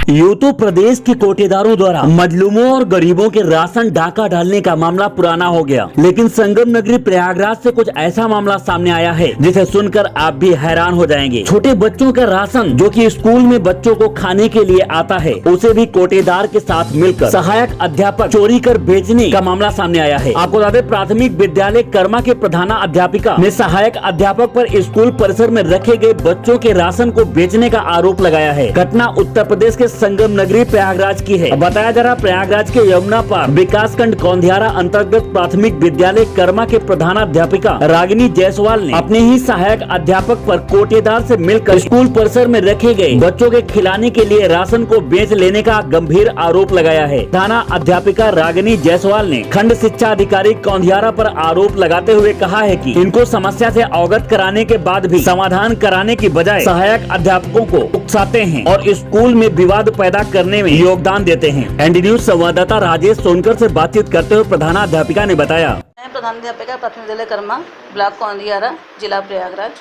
UP प्रदेश के कोटेदारों द्वारा मजलूमों और गरीबों के राशन डाका डालने का मामला पुराना हो गया, लेकिन संगम नगरी प्रयागराज से कुछ ऐसा मामला सामने आया है जिसे सुनकर आप भी हैरान हो जाएंगे। छोटे बच्चों का राशन जो कि स्कूल में बच्चों को खाने के लिए आता है, उसे भी कोटेदार के साथ मिलकर सहायक अध्यापक चोरी कर बेचने का मामला सामने आया है। आपको बता दें, प्राथमिक विद्यालय कर्मा के प्रधाना अध्यापिका ने सहायक अध्यापक पर स्कूल परिसर में रखे गए बच्चों के राशन को बेचने का आरोप लगाया है। घटना उत्तर प्रदेश के संगम नगरी प्रयागराज की है। बताया जा रहा प्रयागराज के यमुना पार विकासखंड कौंधियारा अंतर्गत प्राथमिक विद्यालय कर्मा के प्रधानाध्यापिका रागिनी जायसवाल ने अपने ही सहायक अध्यापक पर कोटेदार से मिलकर स्कूल परिसर में रखे गए बच्चों के खिलाने के लिए राशन को बेच लेने का गंभीर आरोप लगाया है। थाना अध्यापिका रागिनी जायसवाल ने खंड शिक्षा अधिकारी कौंधियारा पर आरोप लगाते हुए कहा है कि इनको समस्या से अवगत कराने के बाद भी समाधान कराने की बजाय सहायक अध्यापकों को उकसाते हैं और स्कूल में विवाद पैदा करने में योगदान देते हैं। एनडी न्यूज संवाददाता राजेश सोनकर से बातचीत करते हुए प्रधानाध्यापिका ने बताया। मैं प्रधानाध्यापिका प्राथमिक विद्यालय कर्मा, ब्लॉक कौंधियारा, जिला प्रयागराज।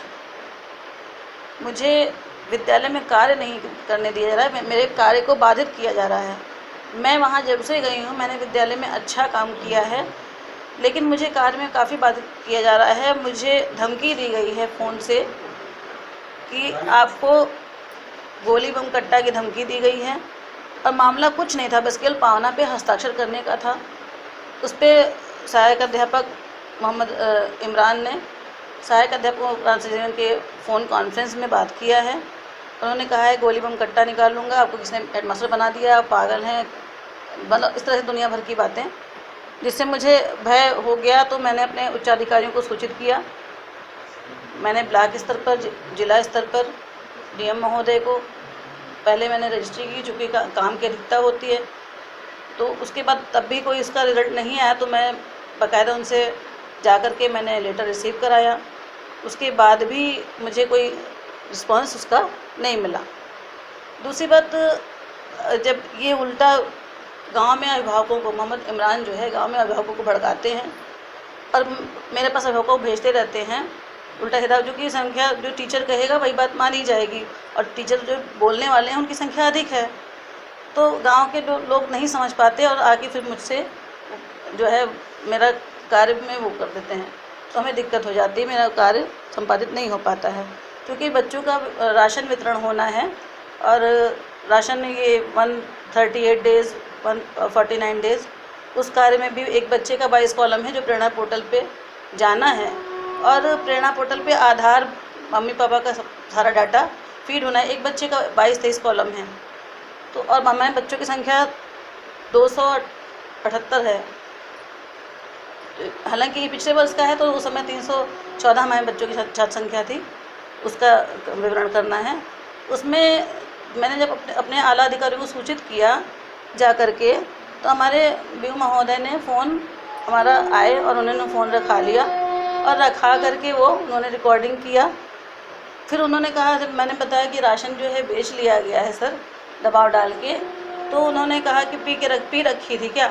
मुझे विद्यालय में कार्य नहीं करने दिया जा रहा है, मेरे कार्य को बाधित किया जा रहा है। मैं वहाँ जब से गई हूँ, मैंने विद्यालय में अच्छा काम किया है, लेकिन मुझे कार्य में काफ़ी बाधित किया जा रहा है। मुझे धमकी दी गई है फ़ोन से कि आपको गोली बम कट्टा की धमकी दी गई है, और मामला कुछ नहीं था, बस केवल पावना पे हस्ताक्षर करने का था। उस पर सहायक अध्यापक मोहम्मद इमरान ने सहायक अध्यापक के फ़ोन कॉन्फ्रेंस में बात किया है। उन्होंने कहा है गोली बम कट्टा निकालूंगा, आपको किसने हेडमास्टर बना दिया, आप पागल हैं, मतलब इस तरह से दुनिया भर की बातें, जिससे मुझे भय हो गया। तो मैंने अपने उच्चाधिकारियों को सूचित किया। मैंने ब्लॉक स्तर पर, जिला स्तर पर डीएम महोदय को पहले मैंने रजिस्ट्री की, चूँकि काम की अधिकता होती है। तो उसके बाद तब भी कोई इसका रिजल्ट नहीं आया, तो मैं बाकायदा उनसे जा कर के मैंने लेटर रिसीव कराया। उसके बाद भी मुझे कोई रिस्पांस उसका नहीं मिला। दूसरी बात, जब ये उल्टा गांव में अभिभावकों को, मोहम्मद इमरान जो है गांव में अभिभावकों को भड़काते हैं और मेरे पास अभिभावकों को भेजते रहते हैं उल्टा सीधा, जो कि संख्या जो टीचर कहेगा वही बात मानी जाएगी, और टीचर जो बोलने वाले हैं उनकी संख्या अधिक है। तो गांव के लोग नहीं समझ पाते और आके फिर मुझसे जो है मेरा कार्य में वो कर देते हैं, तो हमें दिक्कत हो जाती है, मेरा कार्य संपादित नहीं हो पाता है। क्योंकि बच्चों का राशन वितरण होना है, और राशन ये 138 डेज़ 149 डेज़, उस कार्य में भी एक बच्चे का 22 कॉलम है जो प्रेरणा पोर्टल पे जाना है, और प्रेरणा पोर्टल पे आधार, मम्मी पापा का सारा डाटा फीड होना है। एक बच्चे का 22-23 कॉलम है, तो और हमारे बच्चों की संख्या 278 है। हालांकि ये पिछले वर्ष का है, तो उस समय 314 हमारे बच्चों की छात्र संख्या थी, उसका विवरण करना है। उसमें मैंने जब अपने आला अधिकारियों को सूचित किया जा कर के, तो हमारे बीयू महोदय ने फ़ोन हमारा आए और उन्होंने फ़ोन रखा लिया, और रखा करके उन्होंने रिकॉर्डिंग किया। फिर उन्होंने कहा, जब मैंने बताया कि राशन जो है बेच लिया गया है सर दबाव डाल के, तो उन्होंने कहा कि पी रखी थी क्या,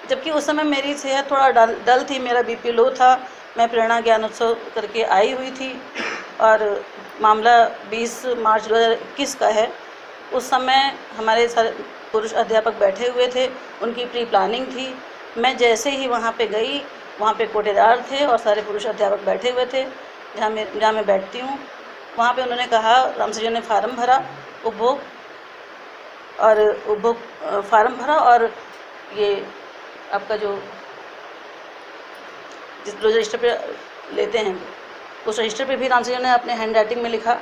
जबकि उस समय मेरी सेहत थोड़ा डल थी, मेरा बीपी लो था, मैं प्रेरणा ज्ञान उत्सव करके आई हुई थी, और मामला 20 मार्च 2021 का है। उस समय हमारे सारे पुरुष अध्यापक बैठे हुए थे, उनकी प्री प्लानिंग थी। मैं जैसे ही वहाँ पे गई, वहाँ पे कोटेदार थे और सारे पुरुष अध्यापक बैठे हुए थे, जहाँ मैं बैठती हूँ। वहाँ पे उन्होंने कहा, रामसर ने फार्म भरा, उपभोग फार्म भरा, और ये आपका जो जिस रजिस्टर पे लेते हैं, उस रजिस्टर पे भी रामसर ने अपने हैंड राइटिंग में लिखा,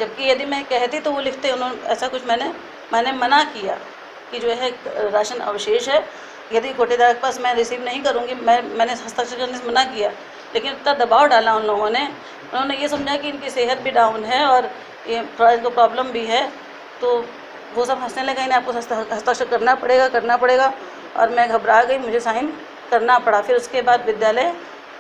जबकि यदि मैं कहती तो वो लिखते। उन्होंने ऐसा कुछ मैंने मना किया कि जो है राशन अवशेष है, यदि कोटेदार के पास मैं रिसीव नहीं करूँगी, मैंने हस्ताक्षर करने से मना किया, लेकिन इतना दबाव डाला उन लोगों ने। उन्होंने ये समझा कि इनकी सेहत भी डाउन है और ये थोड़ा इनको प्रॉब्लम भी है, तो वो सब हंसने लगे, इन्हें आपको हस्ताक्षर करना पड़ेगा, और मैं घबरा गई, मुझे साइन करना पड़ा। फिर उसके बाद विद्यालय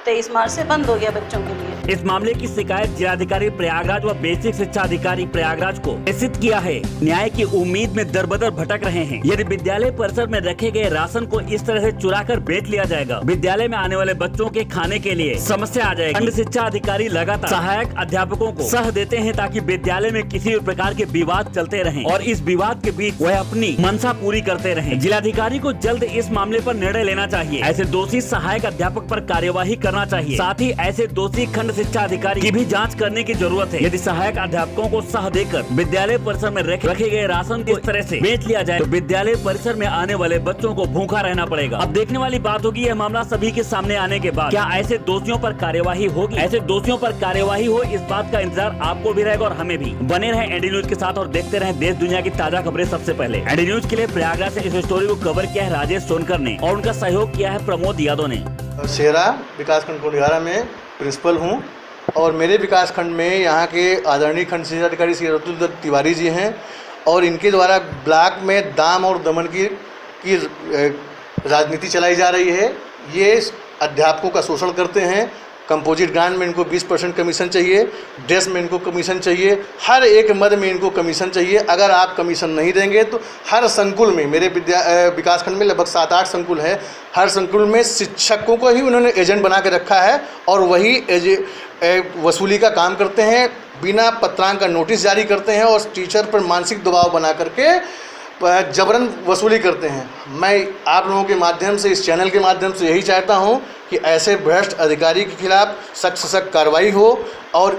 23 मार्च से बंद हो गया बच्चों के लिए। इस मामले की शिकायत जिलाधिकारी प्रयागराज व बेसिक शिक्षा अधिकारी प्रयागराज को प्रेषित किया है। न्याय की उम्मीद में दरबदर भटक रहे हैं। यदि विद्यालय परिसर में रखे गए राशन को इस तरह से चुरा कर बेच लिया जाएगा, विद्यालय में आने वाले बच्चों के खाने के लिए समस्या आ जाएगी। खंड शिक्षा अधिकारी लगातार सहायक अध्यापकों को सह देते हैं ताकि विद्यालय में किसी भी प्रकार के विवाद चलते रहें और इस विवाद के बीच वह अपनी मंशा पूरी करते रहें। जिलाधिकारी को जल्द इस मामले पर निर्णय लेना चाहिए। ऐसे दोषी सहायक अध्यापक पर कार्यवाही करना चाहिए। साथ ही ऐसे दोषी खंड शिक्षा अधिकारी की भी जांच करने की जरूरत है। यदि सहायक अध्यापकों को सह देकर विद्यालय परिसर में रखे गए राशन को इस तरह से बेच लिया जाए तो विद्यालय परिसर में आने वाले बच्चों को भूखा रहना पड़ेगा। अब देखने वाली बात होगी यह मामला सभी के सामने आने के बाद क्या ऐसे दोषियों पर कार्यवाही होगी। ऐसे दोषियों पर कार्यवाही हो, इस बात का इंतजार आपको भी रहेगा और हमें भी। बने रहे एनडी न्यूज के साथ और देखते रहे देश दुनिया की ताजा खबरें सबसे पहले। एनडी न्यूज के लिए प्रयागराज से इस स्टोरी को कवर किया है राजेश सोनकर ने और उनका सहयोग किया है प्रमोद यादव ने। शेरा विकासखंड कोंडियारा में प्रिंसिपल हूँ और मेरे विकासखंड में यहाँ के आदरणीय खंड शिक्षा अधिकारी श्री रतुल दत्त तिवारी जी हैं और इनके द्वारा ब्लॉक में दाम और दमन की राजनीति चलाई जा रही है। ये अध्यापकों का शोषण करते हैं। कंपोजिट ग्रांट में इनको 20% कमीशन चाहिए, ड्रेस में इनको कमीशन चाहिए, हर एक मद में इनको कमीशन चाहिए। अगर आप कमीशन नहीं देंगे तो हर संकुल में, मेरे विकासखंड में लगभग 7-8 संकुल है, हर संकुल में शिक्षकों को ही उन्होंने एजेंट बना के रखा है और वही वसूली का काम करते हैं। बिना पत्रांक का नोटिस जारी करते हैं और टीचर पर मानसिक दबाव बना करके जबरन वसूली करते हैं। मैं आप लोगों के माध्यम से, इस चैनल के माध्यम से यही चाहता हूं कि ऐसे भ्रष्ट अधिकारी के खिलाफ सख्त से सख्त कार्रवाई हो और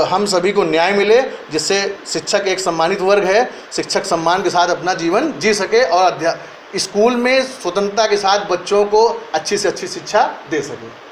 हम सभी को न्याय मिले, जिससे शिक्षक एक सम्मानित वर्ग है, शिक्षक सम्मान के साथ अपना जीवन जी सके और स्कूल में स्वतंत्रता के साथ बच्चों को अच्छी से अच्छी शिक्षा दे सके।